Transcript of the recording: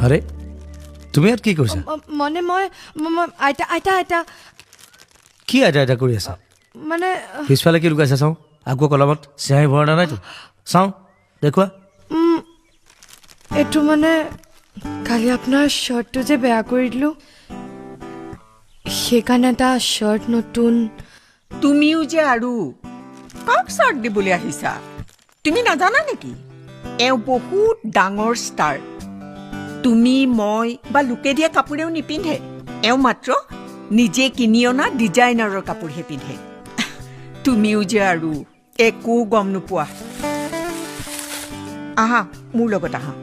আৰে তুমি ইয়াত কি কৰিছা মানে মই আইতা আইতা আইতা কি আইতা আইতা কৰি আছা মানে পিছফালে কি লুকাইছা চাওঁ আকৌ কলমত চিঞাহী ভৰা নাইতো চাওঁ দেখুৱা এইটো মানে কালি আপোনাৰ শ্বাৰ্টটো যে বেয়া কৰি দিলোঁ সেইকাৰণে এটা শ্বাৰ্ট নতুন তুমিও যে আৰু কাক চাৰ্ট দিবলৈ আহিছা তুমি নাজানা নেকি এওঁ বহুত ডাঙৰ ষ্টাৰ তুমি মই বা লোকে দিয়া কাপোৰেও নিপিন্ধে এওঁ মাত্ৰ নিজে কিনি অনা ডিজাইনাৰৰ কাপোৰহে পিন্ধে তুমিও যে আৰু একো গম নোপোৱা আহা মোৰ লগত আহা